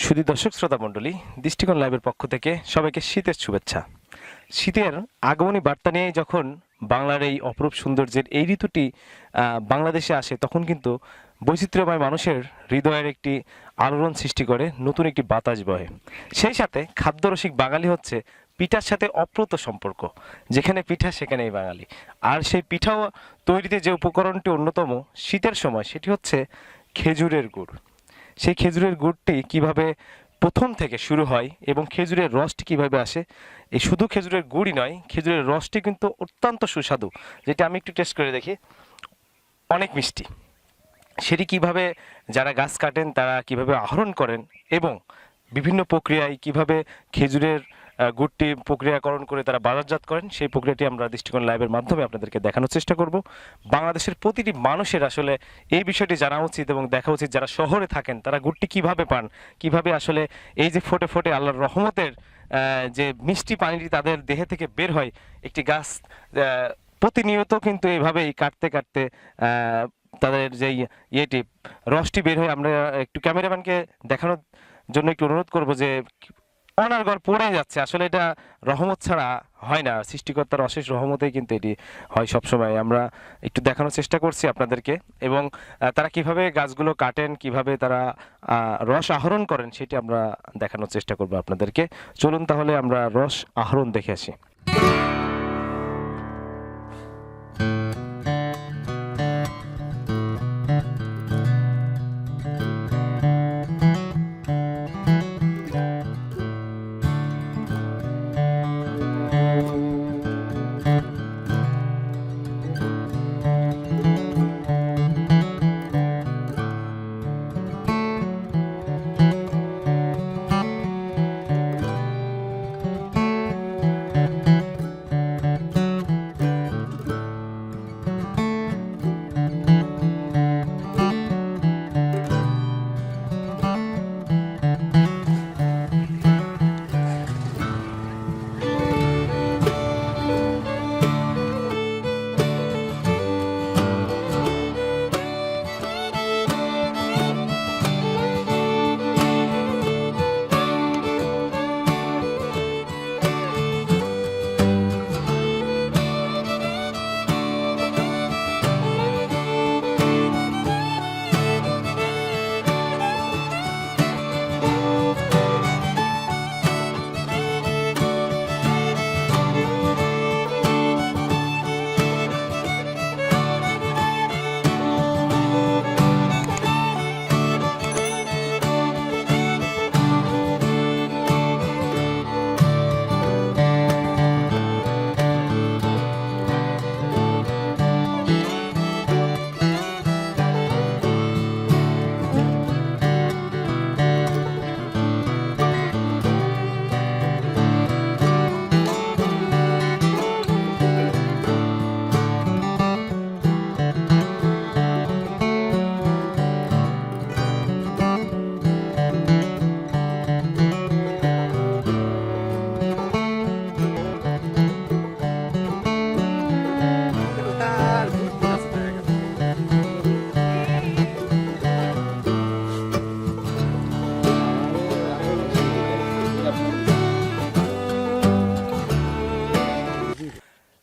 সুধী দর্শক শ্রোতা মণ্ডলী, দৃষ্টিকোণ লাইভের পক্ষ থেকে সবাইকে শীতের শুভেচ্ছা। শীতের আগমনী বার্তা নিয়ে যখন বাংলার এই অপরূপ সৌন্দর্যের এই ঋতুটি বাংলাদেশে আসে, তখন কিন্তু বৈচিত্র্যময় মানুষের হৃদয়ের একটি আলোড়ন সৃষ্টি করে, নতুন একটি বাতাস বহে। সেই সাথে খাদ্যরসিক বাঙালি হচ্ছে পিঠার সাথে অপ্রত সম্পর্ক। যেখানে পিঠা সেখানেই বাঙালি। আর সেই পিঠাও তৈরিতে যে উপকরণটি অন্যতম শীতের সময়, সেটি হচ্ছে খেজুরের গুড়। সেই খেজুরের গুড়টি কিভাবে প্রথম থেকে শুরু হয় এবং খেজুরের রসটি কিভাবে আসে, এই শুধু খেজুরের গুড়ই নয়, খেজুরের রসটি কিন্তু অত্যন্ত সুস্বাদু, যেটা আমি একটু টেস্ট করে দেখি। অনেক মিষ্টি। সেটি কিভাবে যারা গাছ কাটেন তারা কিভাবে আহরণ করেন এবং বিভিন্ন প্রক্রিয়ায় কিভাবে খেজুরের গুড়টি প্রক্রিয়াকরণ করে তারা বাজারজাত করেন, সেই প্রক্রিয়াটি আমরা দৃষ্টিকোণ লাইভের মাধ্যমে আপনাদেরকে দেখানোর চেষ্টা করব। বাংলাদেশের প্রতিটি মানুষের আসলে এই বিষয়টি জানা উচিত এবং দেখা উচিত, যারা শহরে থাকেন তারা গুড়টি কিভাবে পান, কিভাবে আসলে এই যে ফোটে ফোটে আল্লাহর রহমতের যে মিষ্টি পানিটি তাদের দেহে থেকে বের হয়। একটি গাছ প্রতিনিয়ত কিন্তু এভাবেই কাটতে কাটতে তাদের যে ইয়েটি রসটি বের হয়। আমরা একটু ক্যামেরাম্যানকে দেখানোর জন্য একটু অনুরোধ করব যে অনার্গল পড়ে যাচ্ছে। আসলে এটা রহমত ছাড়া হয় না, সৃষ্টিকর্তার অশেষ রহমতেই কিন্তু এটি হয় সবসময়। আমরা একটু দেখানোর চেষ্টা করছি আপনাদেরকে, এবং তারা কিভাবে গাছগুলো কাটেন, কিভাবে তারা রস আহরণ করেন, সেটি আমরা দেখানোর চেষ্টা করব আপনাদেরকে। চলুন তাহলে আমরা রস আহরণ দেখে আসি।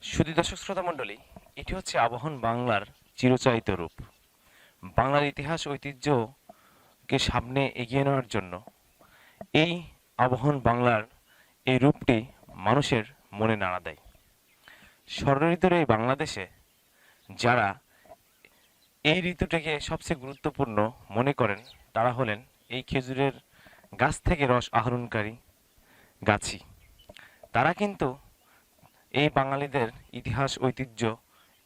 সুধী দর্শক শ্রোতা মণ্ডলী, এটি হচ্ছে আবাহন বাংলার চিরচারিত রূপ। বাংলার ইতিহাস ঐতিহ্যকে সামনে এগিয়ে নেওয়ার জন্য এই আবাহন বাংলার এই রূপটি মানুষের মনে নাড়া দেয়। শরৎ এই বাংলাদেশে যারা এই ঋতুটাকে সবচেয়ে গুরুত্বপূর্ণ মনে করেন, তারা হলেন এই খেজুরের গাছ থেকে রস আহরণকারী গাছি। তারা কিন্তু এই বাঙালিদের ইতিহাস ঐতিহ্য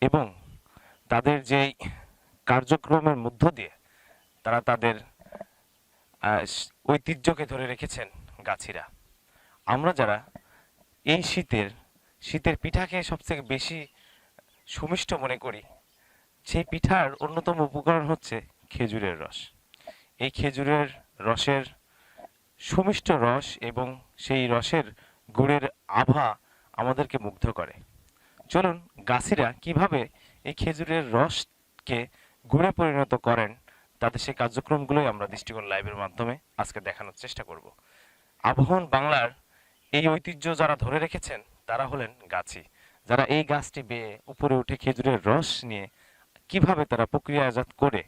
এবং তাদের যে কার্যক্রমের মধ্য দিয়ে তারা তাদের ঐতিহ্যকে ধরে রেখেছেন গাছিরা। আমরা যারা এই শীতের পিঠাকে সবথেকে বেশি সুমিষ্ট মনে করি, সেই পিঠার অন্যতম উপকরণ হচ্ছে খেজুরের রস। এই খেজুরের রসের সুমিষ্ট রস এবং সেই রসের গুড়ের আভা আমাদেরকে মুগ্ধ করে। চলুন গাছিরা কিভাবে এই খেজুরের রসকে গুড়ে পরিণত করেন তাদের সেই কার্যক্রমগুলোই আমরা দৃষ্টিকোণ লাইভের মাধ্যমে আজকে দেখানোর চেষ্টা করব। আবহন বাংলার এই ঐতিহ্য যারা ধরে রেখেছেন তারা হলেন গাছি, যারা এই গাছটি বেয়ে উপরে উঠে খেজুরের রস নিয়ে কিভাবে তারা প্রক্রিয়াজাত করে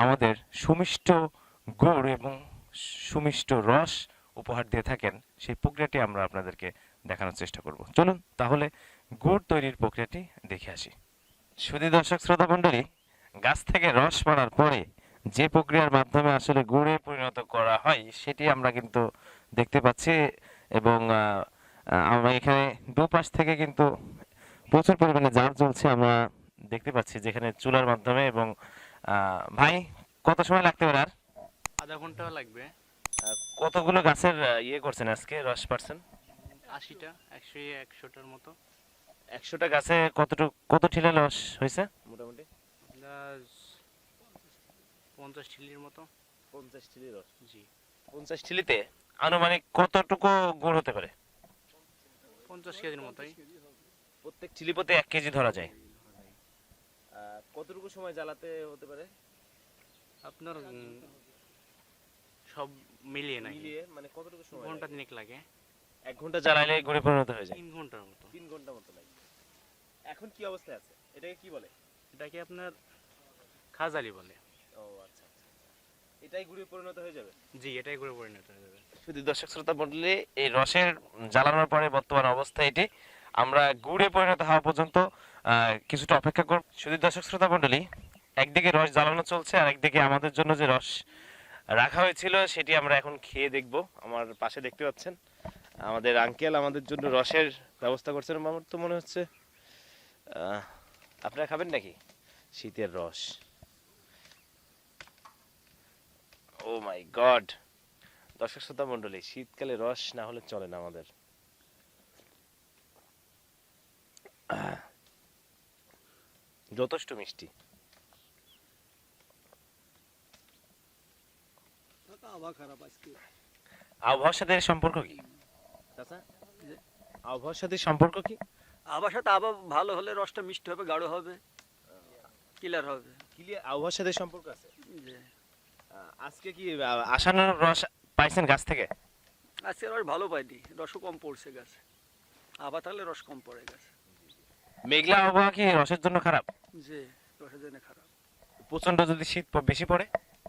আমাদের সুমিষ্ট গুড় এবং সুমিষ্ট রস উপহার দিয়ে থাকেন, সেই প্রক্রিয়াটি আমরা আপনাদেরকে দেখানোর চেষ্টা করব। চলুন তাহলে গুড় তৈরির প্রক্রিয়াটি দেখে আসি। সুধী দর্শক শ্রোতা মণ্ডলী, গাছ থেকে রস পড়ার পরে যে প্রক্রিয়ার মাধ্যমে আসলে গুড়ে পরিণত করা হয় সেটি আমরা কিন্তু দেখতে পাচ্ছি, এবং আমরা এখানে দুপাশ থেকে কিন্তু প্রচুর পরিমাণে জার চলছে আমরা দেখতে পাচ্ছি, যেখানে চুলার মাধ্যমে। এবং ভাই, কত সময় লাগতে পারে? আর আধা ঘন্টা লাগবে। কতগুলো গাছের ইয়ে করছেন আজকে, রস পাচ্ছেন? 80টা, 100টার মতো। 100টা গাছে কত ঠিলা রস হয়েছে মোটামুটি? 50 ঠিলির মতো। 50 ঠিলি রস? জি। 50 ঠিলিতে আনুমানিক কতটুকু গুড় হতে পারে? 50 কেজির মতোই। প্রত্যেক ঠিলি প্রতি 1 কেজি ধরা যায়। কতটুকু সময় জ্বালাতে হতে পারে আপনার সব মিলিয়ে না, মিলিয়ে? মানে কতটুকু সময়? ঘন্টা তিনেক লাগে। 1 ঘন্টা জ্বালাইলে গুড়ে পরিণত হয়ে যায়? 3 ঘন্টার মতো। 3 ঘন্টা মতো লাগে। এখন কি অবস্থায় আছে? এটাকে কি বলে? এটাকে আপনার খাজালি বলে। ও আচ্ছা আচ্ছা, এটাই গুড়ে পরিণত হয়ে যাবে? জি, এটাই করে পরিণত হয়ে যাবে। শুধু দর্শক শ্রোতা মণ্ডলী, এই রসের জ্বালানোর পরে বর্তমান অবস্থা এটি, আমরা গুড়ে পরিণত হওয়া পর্যন্ত কিছুটা অপেক্ষা করব। শুধু দর্শক শ্রোতা মণ্ডলী, একদিকে রস জ্বালানো চলছে আর একদিকে আমাদের জন্য যে রস রাখা হয়েছিল সেটি আমরা এখন খেয়ে দেখব। আমার পাশে দেখতে পাচ্ছেন আমাদের আঙ্কেল আমাদের জন্য রসের ব্যবস্থা করছেন। আমার তো মনে হচ্ছে আপনারা খাবেন নাকি শীতের রস? ও মাই গড! দর্শক শ্রোতা মণ্ডলী, শীতকালে রস না হলে চলে না আমাদের। যথেষ্ট মিষ্টি। আবহাওয়ার সাথে এর সম্পর্ক কি চাচা? আবহাওয়ার সাথে সম্পর্ক কি? আবহাওয়ার সাথে আবহাওয়া ভালো হলে রসটা মিষ্টি হবে, গাঢ় হবে, ক্লিয়ার হবে। ক্লিয়ার আবহাওয়ার সাথে সম্পর্ক আছে। জি। আজকে কি আশানুরূপ রস পাইছেন গাছ থেকে? আজকে রস ভালো পাইনি, রসও কম পড়ছে গাছে। আবহাওয়া থাকলে রস কম পড়ে গাছে। মেঘলা আবহাওয়া কি রসের জন্য খারাপ? জি, রসের জন্য খারাপ। প্রচন্ড যদি শীত বেশি পড়ে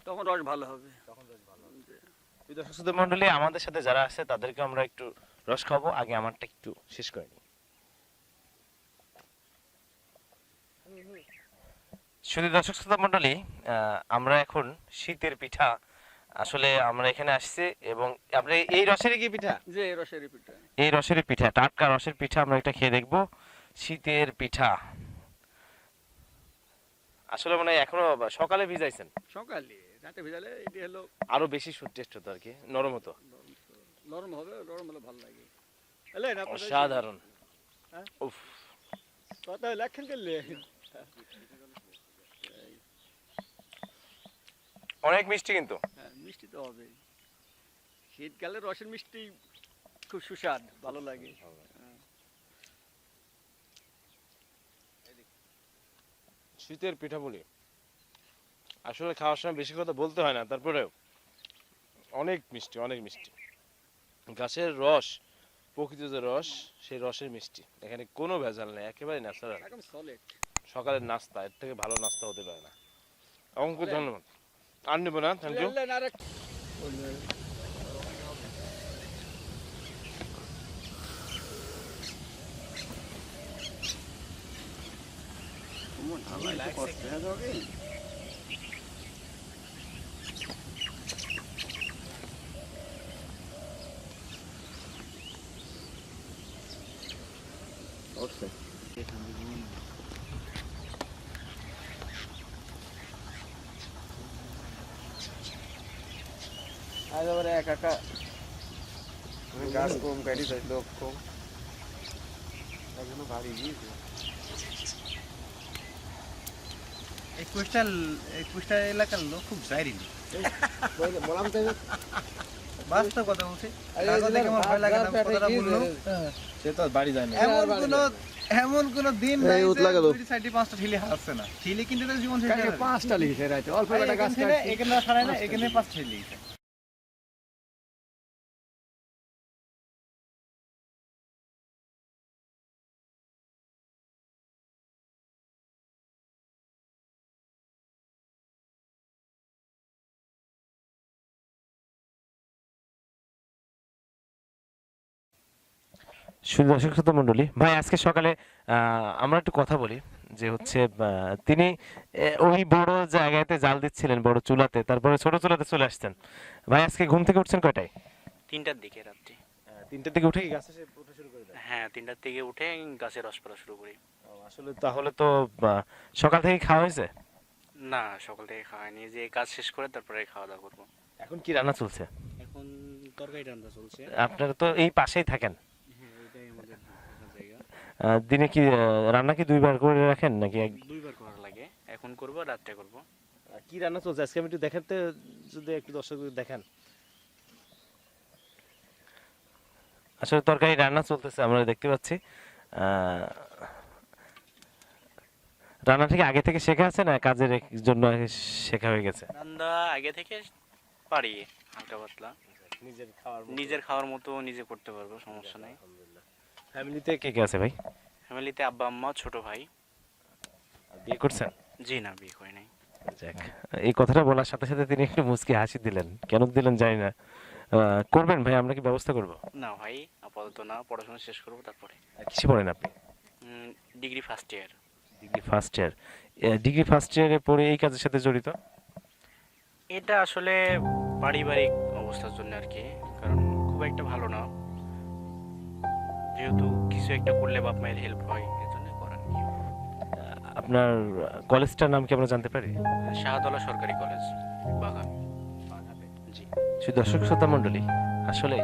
তখন রস ভালো হবে। জি। দর্শক শ্রোতা মণ্ডলী, আমাদের সাথে যারা আছে তাদেরকে আমরা একটু রস খাবো। আগে আমারটা একটু শেষ করে নিই। শুধু দর্শক শ্রোতা মণ্ডলী, আমরা এখন শীতের পিঠা, আসলে আমরা এখানে আসছি এবং আমরা এই রসেরই কি পিঠা? যে রসের পিঠা, এই রসের পিঠা, টাটকা রসের পিঠা আমরা এটা খেয়ে দেখবো। শীতের পিঠা আসলে মানে এখনো সকালে ভিজাইছেন? সকালে রাতে ভেজালে এটি হলো আরো বেশি টেস্ট হতো আর কি, নরম হতো। নরম হবে, নরম হলে ভালো লাগে। অসাধারণ। উফ, কথা লেখেন করলে অনেক মিষ্টি কিন্তু। হ্যাঁ, মিষ্টি তো হবে। শীতকালে রসের মিষ্টি খুব সুস্বাদ, ভালো লাগে। শীতের পিঠা বলি, আসলে খাওয়ার সময় বেশি কথা বলতে হয় না, তারপরেও অনেক মিষ্টি, অনেক মিষ্টি। গাছের রস, প্রকৃত যে রস, সেই রসের মিষ্টি, এখানে কোনো ভেজাল নেই, একেবারে ন্যাচারাল। একদম সলিড। সকালের নাস্তা, এর থেকে ভালো নাস্তা হতে পারে না। অঙ্কুর ধন্যবাদ। আর নেবো না, থ্যাংক ইউ। আজ আবার একা একা গাছ কম কাটি, তাই লোক কম, এখনো বাড়ি গিয়েছে। এই কুষ্টা এলাকার লোক খুব জাইরিনি। বললাম তো বাস্তব কথা বলছি আরে কাগজ দেখে আমার ভয় লাগে না পেটে কথাটা কি বললো হয়েছে? সে তো আর বাড়ি যায় না এমন কোন দিন এই নাই উত যে লাগালো। দুইটি চারটি পাঁচটা ঠিলি হারছে না ঠিলি কিনতে তো জীবন শেষ কাকে হয়ে যাবে। 5টা লিখে রাইতে অল্প আর একটা গাছ এখান থেকে কাটছি এখানে সারাই না এখানে পাঁচটা ঠিলি লিখেছে। শুধু দর্শক শ্রোতা মণ্ডলী ভাই আজকে সকালে আমরা একটু কথা বলি যে হচ্ছে তিনি ওই বড় জায়গাতে জাল দিচ্ছিলেন বড় চুলাতে তারপরে ছোট চুলাতে চলে আসছেন ভাই আজকে ঘুম থেকে উঠছেন কয়টায় 3টার দিকে রাত্রি। 3টার দিকে উঠে গাছে ওঠা শুরু করে দেন হ্যাঁ 3টার থেকে উঠে গাছে রস পড়া শুরু করি। আসলে তাহলে তো সকাল থেকে খাওয়া হয়েছে না সকাল থেকে খাওয়াইনি যে কাজ শেষ করে তারপরে খাওয়া দাওয়া করবো। এখন কি রান্না চলছে এখন তরকারি রান্না চলছে। আপনারা তো এই পাশেই থাকেন হ্যাঁ এটাই আমাদের থাকার জায়গা। দিনে কি রান্না কি 2বার করে রাখেন নাকি 2বার করা লাগে এখন করবো রাত্রে করবো। কি রান্না চলছে আজকে আমি একটু দেখাতে যদি একটু দর্শকদের দেখান আসলে তরকারি রান্না চলতেছে আমরা দেখতে পাচ্ছি রান্না থেকে আগে থেকে শেখা আছে না কাজের জন্য শেখা হয়ে গেছে রান্না আগে থেকে পারি হালকা পাতলা নিজের খাওয়ার মতো নিজে করতে পারবো সমস্যা নাই। ফ্যামিলিতে কে কে আছে ভাই ফ্যামিলিতে আব্বা আম্মা ছোট ভাই। বিয়ে করছেন জি না বিয়ে হয় নাই। যাক এই কথাটা বলার সাথে সাথে তিনি একটু মুচকি হাসি দিলেন কেন দিলেন জানি না করবেন ভাই আমরা কি ব্যবস্থা করব না ভাই আপাতত না পড়াশোনা শেষ করবো তারপরে। কিছু পড়েন আপনি degree first year. Degree first ইয়ারে পড়ে এই কাজের সাথে জড়িত এটা আসলে পারিবারিক অবস্থার জন্য আর কি কারণ খুব একটা ভালো না যেহেতু কিছু একটা করলে বাপ মায়ের হেল্প হয় এজন্য করার কি। আপনার কলেজটার নাম কি আমরা জানতে পারি শাহদলা সরকারি কলেজ বাগান। জি শুধু দর্শক শ্রোতা মণ্ডলী আসলে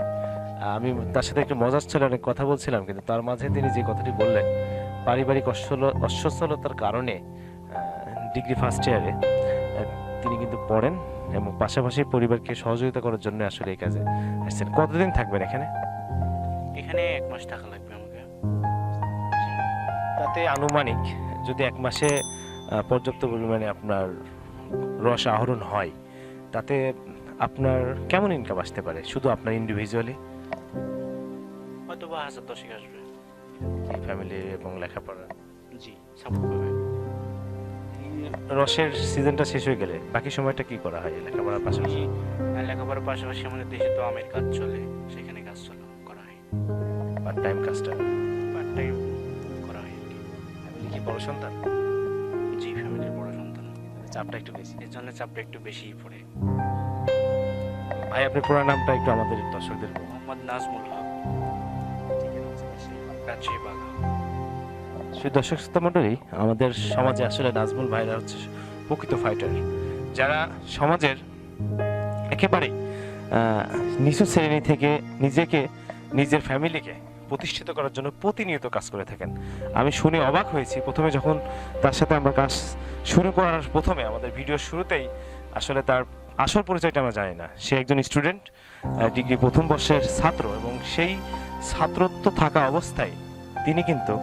আমি তার সাথে একটু মজার ছিল অনেক কথা বলছিলাম কিন্তু তার মাঝে তিনি যে কথাটি বললেন পারিবারিক অসচ্ছলতার কারণে ডিগ্রি ফার্স্ট ইয়ারে তিনি কিন্তু পড়েন এবং পাশাপাশি পরিবারকে সহযোগিতা করার জন্য আসলে এই কাজে আসছেন কতদিন থাকবেন এখানে এখানে 1 মাস থাকা লাগবে আমাকে। তাতে আনুমানিক যদি 1 মাসে পর্যাপ্ত পরিমাণে আপনার রস আহরণ হয় তাতে আপনার কেমন ইনকাম আসতে পারে শুধু আপনার ইন্ডিভিজুয়ালি হয়তো বা 1010 আসবে। ফ্যামিলি এবং লেখাপড়া জি সাপোর্ট করবে। রসের সিজনটা শেষ হয়ে গেলে বাকি সময়টা কি করা হয় লেখাপড়ার পাশাপাশি লেখাপড়ার পাশাপাশি আমাদের দেশে তো আমের কাজ চলে সেখানে কাজ করা হয় পার্ট টাইম কাজটা পার্ট টাইম করা হয় আর কি। ফ্যামিলি কি বড় সন্তান জি ফ্যামিলির বড় সন্তান চাপটা একটু বেশি এর জন্য চাপটা একটু বেশিই পড়ে। ভাই আপনি পুরো নামটা একটু আমাদের দর্শকদের বলুন। মোহাম্মদ নাজমুল হক রাজশাহী বাগা। শুধু দর্শক শ্রোতা মণ্ডলী আমাদের সমাজে আসলে নাজমুল ভাইরা হচ্ছে প্রকৃত ফাইটার যারা সমাজের একেবারেই নিচু শ্রেণী থেকে নিজেকে নিজের ফ্যামিলিকে প্রতিষ্ঠিত করার জন্য প্রতিনিয়ত কাজ করে থাকেন আমি শুনে অবাক হয়েছি প্রথমে যখন তার সাথে আমরা কাজ শুরু করার প্রথমে আমাদের ভিডিওর শুরুতেই আসলে তার আসল পরিচয়টা আমরা জানি না সে একজন স্টুডেন্ট ডিগ্রি প্রথম বর্ষের ছাত্র এবং সেই ছাত্রত্ব থাকা অবস্থায় তিনি কিন্তু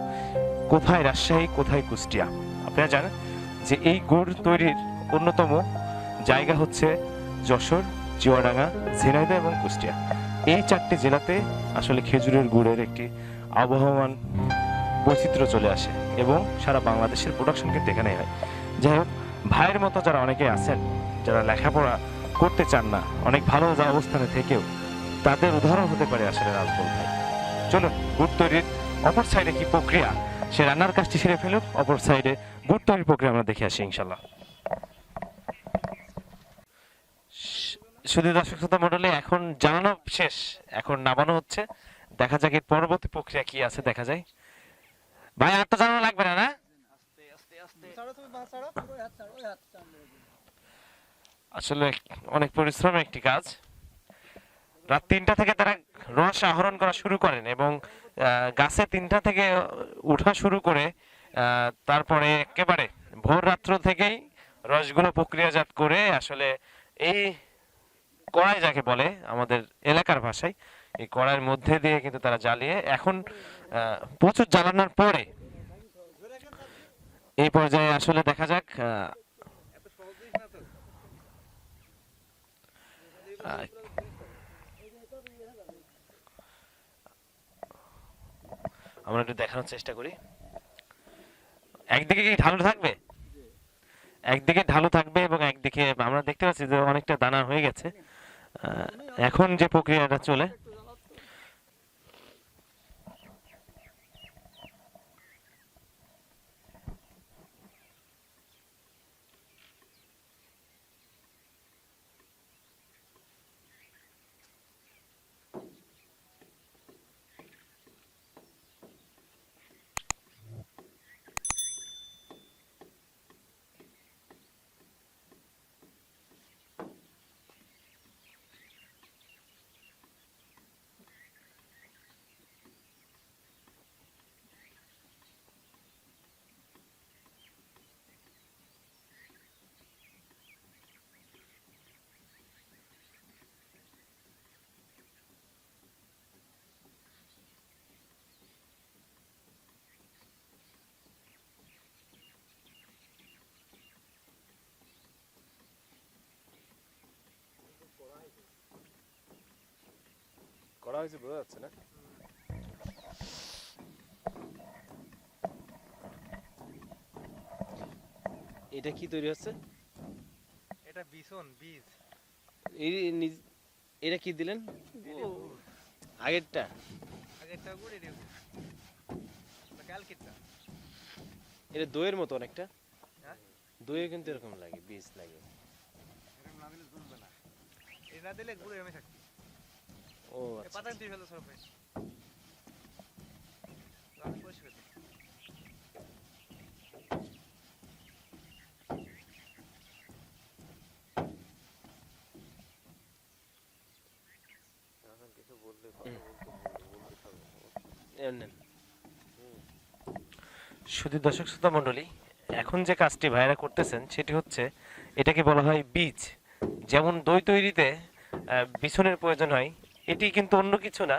কোথায় রাজশাহী কোথায় কুষ্টিয়া আপনারা জানেন যে এই গুড় তৈরির অন্যতম জায়গা হচ্ছে যশোর চুয়াডাঙ্গা ঝিনাইদহ এবং কুষ্টিয়া এই 4টি জেলাতে আসলে খেজুরের গুড়ের একটি আবহমান বৈচিত্র্য চলে আসে এবং সারা বাংলাদেশের প্রোডাকশন কিন্তু এখানেই হয় যাই হোক ভাইয়ের মতো যারা অনেকে আছেন যারা লেখাপড়া করতে চান না অনেক ভালো অবস্থানে থেকেও তাদের উদাহরণ হতে পারে আসলে নাজমুল ভাই চলুন গুড় তৈরির অপর সাইডে কি প্রক্রিয়া সে রান্নার কাজটি সেরে ফেলুক অপর সাইডে গুড় তৈরির প্রক্রিয়া আমরা দেখে আসি ইনশাল্লাহ শুধু দর্শক শ্রোতা মণ্ডলী এখন জানানো শেষ এখন নামানো হচ্ছে দেখা যাক এর পরবর্তী প্রক্রিয়া কি আছে দেখা যায় ভাই আর তো জানানো লাগবে না না আসলে অনেক পরিশ্রমের একটি কাজ রাত 3টা থেকে তারা রস আহরণ করা শুরু করেন এবং গাছে 3টা থেকে উঠা শুরু করে তারপরে একেবারে ভোর রাত্র থেকেই রসগুলো প্রক্রিয়াজাত করে আসলে এই কড়াই যাকে বলে আমাদের এলাকার ভাষায়, এই কড়াইয়ের মধ্যে দিয়ে কিন্তু তারা জ্বালিয়ে এখন প্রচুর জ্বালানোর পরে এই পর্যায়ে আসলে দেখা যাক আমরা একটু দেখানোর চেষ্টা করি। একদিকে কি ঢালু থাকবে, একদিকে ঢালু থাকবে এবং একদিকে আমরা দেখতে পাচ্ছি যে অনেকটা দানা হয়ে গেছে। এখন যে প্রক্রিয়াটা চলে, করা হয়েছে বোঝা যাচ্ছে না। এটা কি তৈরি হচ্ছে? এটা বিছন বীজ। এটা কি দিলেন আগেরটা? আগেরটা গুড় এটা কালকেরটা। এটা দইয়ের মতো অনেকটা, হ্যাঁ দইয়ে কিন্তু এরকম লাগে, বীজ লাগে। এরকম না দিলে জ্বলবে না। এটা দিলে গুড় এমনি থাকবে। ও এই আচ্ছা, পাতা দিয়ে ফেলো সব ভাই। আমি পরিষ্কার করি। শুধু দর্শক শ্রোতা মণ্ডলী, এখন যে কাজটি ভাইরা করতেছেন সেটি হচ্ছে, এটাকে বলা হয় বীজ। যেমন দই তৈরিতে বিছনের প্রয়োজন হয়, এটি কিন্তু অন্য কিছু না,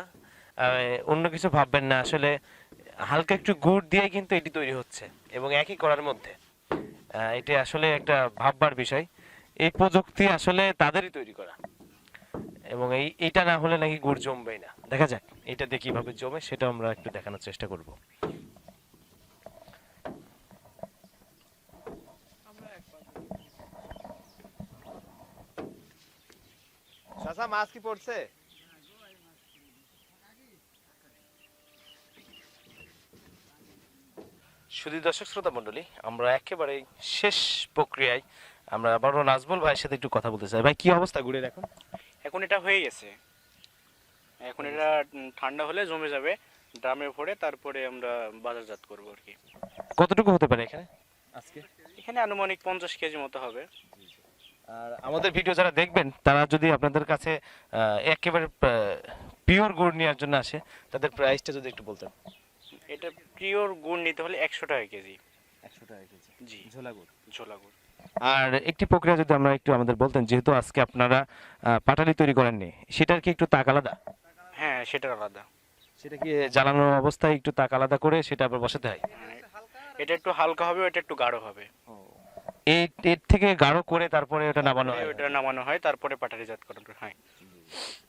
অন্য কিছু ভাববেন না, আসলে হালকা একটু গুড় দিয়ে কিন্তু এটি তৈরি হচ্ছে এবং একই করার মধ্যে। এটি আসলে একটা ভাববার বিষয়। এই প্রযুক্তি আসলে তাদেরই তৈরি করা, এবং এইটা না হলে নাকি গুড় জমবেই না। দেখা যাক এটা দিয়ে কিভাবে জমে, সেটা আমরা একটু দেখানোর চেষ্টা করব। চাচা মাছ কি পড়ছে? শুধু দর্শক শ্রোতা মণ্ডলী, আমরা একেবারে শেষ প্রক্রিয়ায় আমরা আবারও নাজমুল ভাইয়ের সাথে একটু কথা বলতে চাই। ভাই কি অবস্থা গুড়ের এখন? এখন এটা হয়ে গেছে, এখন এটা ঠান্ডা হলে জমে যাবে ড্রামে ভরে, তারপরে আমরা বাজারজাত করবো আর কি। কতটুকু হতে পারে এখানে আজকে? এখানে আনুমানিক 50 কেজি মতো হবে। আর আমাদের ভিডিও যারা দেখবেন তারা যদি আপনাদের কাছে একেবারে পিওর গুড় নেওয়ার জন্য আসে, তাদের প্রাইসটা যদি একটু বলতেন। এটা পিওর গুড় নিতে হলে 100 টাকা কেজি। 100 টাকা কেজি জি, ঝোলা গুড়। ঝোলা গুড়। আর একটি প্রক্রিয়া যদি আমরা একটু আমাদের বলতেন, যেহেতু আজকে আপনারা পাটালি তৈরি করেননি, সেটার কি একটু তাক আলাদা? হ্যাঁ, সেটা আলাদা। সেটা কি জ্বালানো অবস্থায় একটু তাক আলাদা করে সেটা আবার বসাতে হয়? এটা একটু হালকা হবে, এটা একটু গাঢ় হবে। এর থেকে গাঢ় করে তারপরে ওটা নামানো হয়? এটা নামানো হয়, তারপরে পাটালিজাত করানো হয়।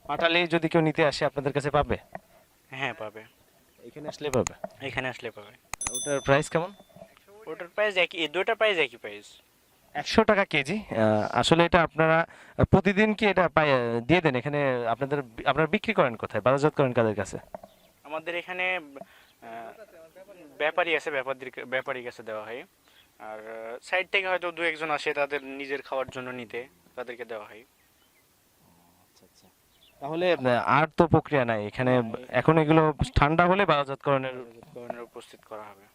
পাটালি যদি কেউ নিতে আসে আপনাদের কাছে পাবে? হ্যাঁ, পাবে। এখানে আসলে পাবে? এখানে আসলে পাবে। ওটার প্রাইস কেমন? ওটার প্রাইস একই, এই দুটোর প্রাইস একই প্রাইস। 100 টাকা কেজি। আসলে এটা আপনারা প্রতিদিন কি এটা দিয়ে দেন এখানে? আপনারা বিক্রি করেন কোথায়, বাজারজাত করেন কাদের কাছে? আমাদের এখানে ব্যাপারী আছে, ব্যাপারীর কাছে দেওয়া হয়। আর সাইড থেকে হয়তো দু একজন আসে তাদের নিজের খাওয়ার জন্য নিতে, তাদেরকে দেওয়া হয়। তাহলে আর তো প্রক্রিয়া নাই এখানে, এখন এগুলো ঠান্ডা হলে বাজারজাতকরণের উপস্থিত করা হবে।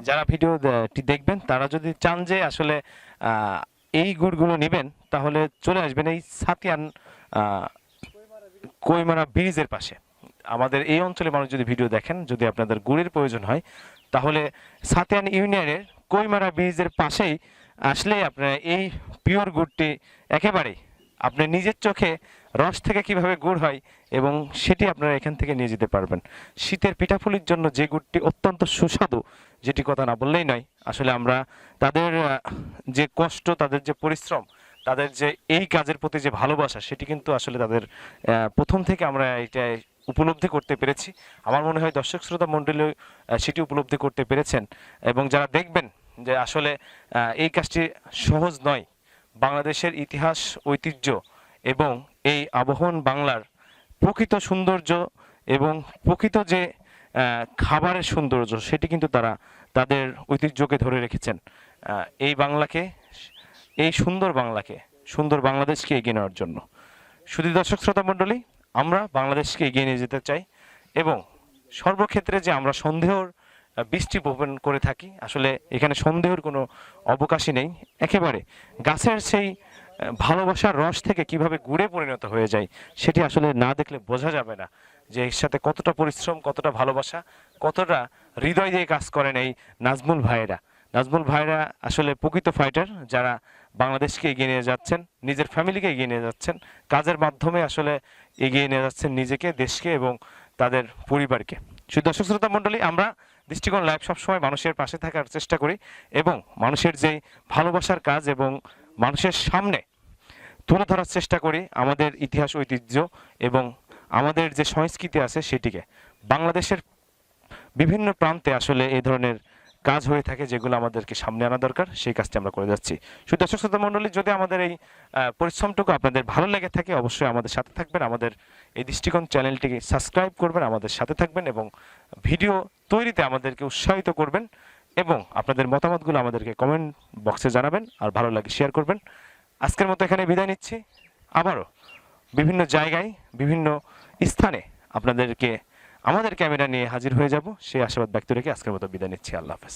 যারা ভিডিও দেখবেন তারা যদি চান যে আসলে এই গুড়গুলো নেবেন, তাহলে চলে আসবেন এই সাতিয়ান কইমারা ব্রিজের পাশে। আমাদের এই অঞ্চলে মানুষ যদি ভিডিও দেখেন, যদি আপনাদের গুড়ের প্রয়োজন হয়, তাহলে সাতিয়ান ইউনিয়নের কইমারা ব্রিজের পাশেই আসলে আপনারা এই পিওর গুড়টি একেবারেই আপনি নিজের চোখে রস থেকে কিভাবে গুড় হয় এবং সেটি আপনারা এখান থেকে নিয়ে যেতে পারবেন। শীতের পিঠাপুলির জন্য যে গুড়টি অত্যন্ত সুস্বাদু, যেটি কথা না বললেই নয়। আসলে আমরা তাদের যে কষ্ট, তাদের যে পরিশ্রম, তাদের যে এই কাজের প্রতি যে ভালোবাসা, সেটি কিন্তু আসলে তাদের প্রথম থেকে আমরা এটা উপলব্ধি করতে পেরেছি। আমার মনে হয় দর্শক শ্রোতা মণ্ডলী সেটি উপলব্ধি করতে পেরেছেন এবং যারা দেখবেন যে আসলে এই কাজটি সহজ নয়। বাংলাদেশের ইতিহাস, ঐতিহ্য এবং এই আবহমান বাংলার প্রকৃত সৌন্দর্য এবং প্রকৃত যে খাবারের সৌন্দর্য, সেটি কিন্তু তারা তাদের ঐতিহ্যকে ধরে রেখেছেন। এই বাংলাকে, এই সুন্দর বাংলাকে, সুন্দর বাংলাদেশকে এগিয়ে নেওয়ার জন্য। শুধু দর্শক শ্রোতা মণ্ডলী, আমরা বাংলাদেশকে এগিয়ে নিয়ে যেতে চাই এবং সর্বক্ষেত্রে যে আমরা সন্দেহর বৃষ্টি বপন করে থাকি, আসলে এখানে সন্দেহের কোনো অবকাশই নেই। একেবারে গাছের সেই ভালোবাসার রস থেকে কিভাবে গুড়ে পরিণত হয়ে যায়, সেটি আসলে না দেখলে বোঝা যাবে না যে এর সাথে কতটা পরিশ্রম, কতটা ভালোবাসা, কতটা হৃদয় দিয়ে কাজ করেন এই নাজমুল ভাইয়েরা। নাজমুল ভাইয়েরা আসলে প্রকৃত ফাইটার, যারা বাংলাদেশকে এগিয়ে নিয়ে যাচ্ছেন, নিজের ফ্যামিলিকে এগিয়ে নিয়ে যাচ্ছেন, কাজের মাধ্যমে আসলে এগিয়ে নিয়ে যাচ্ছেন নিজেকে, দেশকে এবং তাদের পরিবারকে। শুধু দর্শক শ্রোতা মণ্ডলী, আমরা দৃষ্টিকোণ লাইভ সবসময় মানুষের পাশে থাকার চেষ্টা করি এবং মানুষের যে ভালোবাসার কাজ এবং মানুষের সামনে তুলে ধরার চেষ্টা করি আমাদের ইতিহাস, ঐতিহ্য এবং আমাদের যে সংস্কৃতি আছে সেটিকে। বাংলাদেশের বিভিন্ন প্রান্তে আসলে এই ধরনের কাজ হয়ে থাকে, যেগুলো আমাদেরকে সামনে আনা দরকার, সেই কাজটি আমরা করে যাচ্ছি। শুধু দর্শক শ্রোতা মণ্ডলী, যদি আমাদের এই পরিশ্রমটুকু আপনাদের ভালো লেগে থাকে, অবশ্যই আমাদের সাথে থাকবেন, আমাদের এই দৃষ্টিকোণ চ্যানেলটিকে সাবস্ক্রাইব করবেন, আমাদের সাথে থাকবেন এবং ভিডিও তৈরিতে আমাদেরকে উৎসাহিত করবেন এবং আপনাদের মতামতগুলো আমাদেরকে কমেন্ট বক্সে জানাবেন, আর ভালো লাগে শেয়ার করবেন। আজকের মতো এখানে বিদায় নিচ্ছি। আবারও বিভিন্ন জায়গায়, বিভিন্ন স্থানে আপনাদেরকে আমাদের ক্যামেরা নিয়ে হাজির হয়ে যাব, সেই আশাবাদ ব্যক্ত রেখে আজকের মতো বিদায় নিচ্ছি। আল্লাহ হাফেজ।